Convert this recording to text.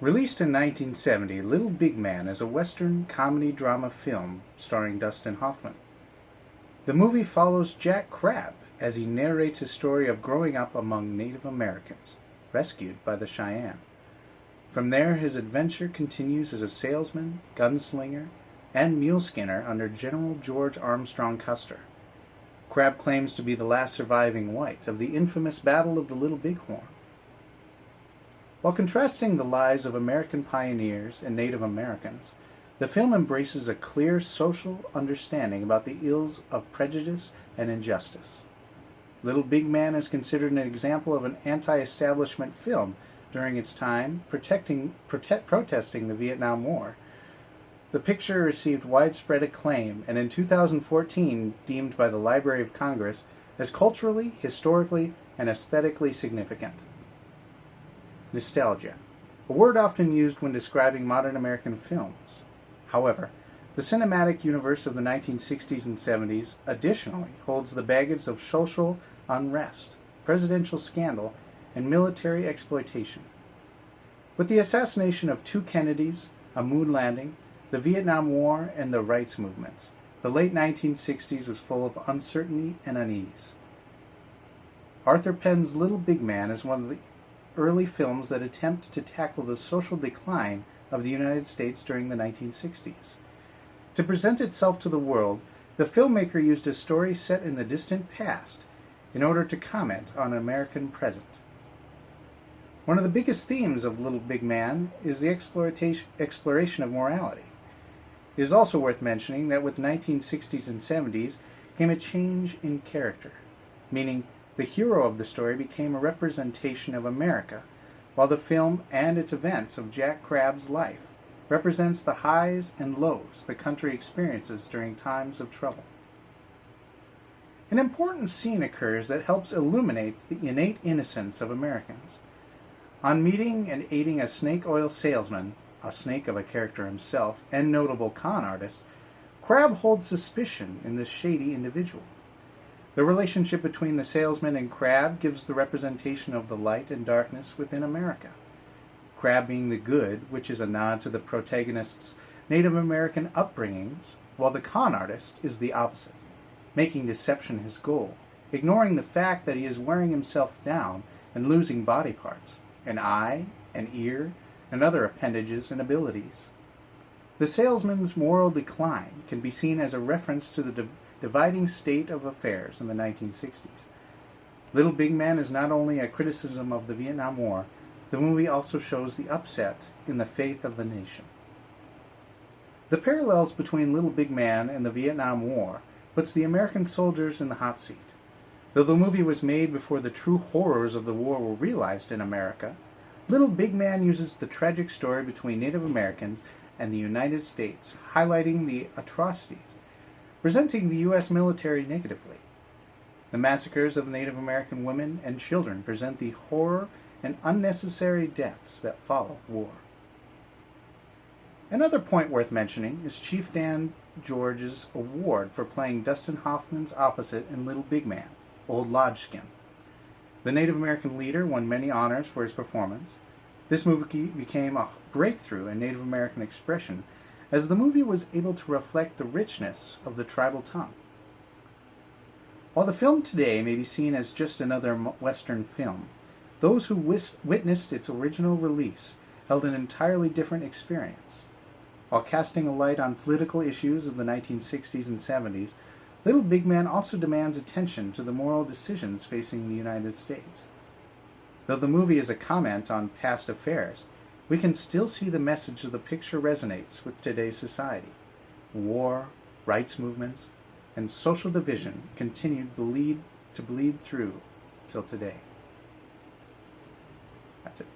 Released in 1970, Little Big Man is a Western comedy-drama film starring Dustin Hoffman. The movie follows Jack Crabb as he narrates his story of growing up among Native Americans, rescued by the Cheyenne. From there, his adventure continues as a salesman, gunslinger, and mule skinner under General George Armstrong Custer. Crabb claims to be the last surviving white of the infamous Battle of the Little Bighorn. While contrasting the lives of American pioneers and Native Americans, the film embraces a clear social understanding about the ills of prejudice and injustice. Little Big Man is considered an example of an anti-establishment film during its time, protesting the Vietnam War. The picture received widespread acclaim and in 2014 deemed by the Library of Congress as culturally, historically, and aesthetically significant. Nostalgia, a word often used when describing modern American films. However, the cinematic universe of the 1960s and 70s additionally holds the baggage of social unrest, presidential scandal, and military exploitation. With the assassination of two Kennedys, a moon landing, the Vietnam War, and the rights movements, the late 1960s was full of uncertainty and unease. Arthur Penn's Little Big Man is one of the early films that attempt to tackle the social decline of the United States during the 1960s. To present itself to the world, the filmmaker used a story set in the distant past in order to comment on an American present. One of the biggest themes of Little Big Man is the exploration of morality. It is also worth mentioning that with the 1960s and 70s came a change in character, meaning the hero of the story became a representation of America, while the film and its events of Jack Crabb's life represents the highs and lows the country experiences during times of trouble. An important scene occurs that helps illuminate the innate innocence of Americans. On meeting and aiding a snake oil salesman, a snake of a character himself, and notable con artist, Crabb holds suspicion in this shady individual. The relationship between the salesman and Crabb gives the representation of the light and darkness within America. Crabb being the good, which is a nod to the protagonist's Native American upbringings, while the con artist is the opposite, making deception his goal, ignoring the fact that he is wearing himself down and losing body parts, an eye, an ear, and other appendages and abilities. The salesman's moral decline can be seen as a reference to the dividing state of affairs in the 1960s. Little Big Man is not only a criticism of the Vietnam War, the movie also shows the upset in the faith of the nation. The parallels between Little Big Man and the Vietnam War puts the American soldiers in the hot seat. Though the movie was made before the true horrors of the war were realized in America, Little Big Man uses the tragic story between Native Americans and the United States, highlighting the atrocities, presenting the U.S. military negatively. The massacres of Native American women and children present the horror and unnecessary deaths that follow war. Another point worth mentioning is Chief Dan George's award for playing Dustin Hoffman's opposite in Little Big Man, Old Lodgeskin. The Native American leader won many honors for his performance. This movie became a breakthrough in Native American expression, as the movie was able to reflect the richness of the tribal tongue. While the film today may be seen as just another Western film, those who witnessed its original release held an entirely different experience. While casting a light on political issues of the 1960s and 70s, Little Big Man also demands attention to the moral decisions facing the United States. Though the movie is a comment on past affairs, we can still see the message of the picture resonates with today's society. War, rights movements, and social division continued to bleed through till today. That's it.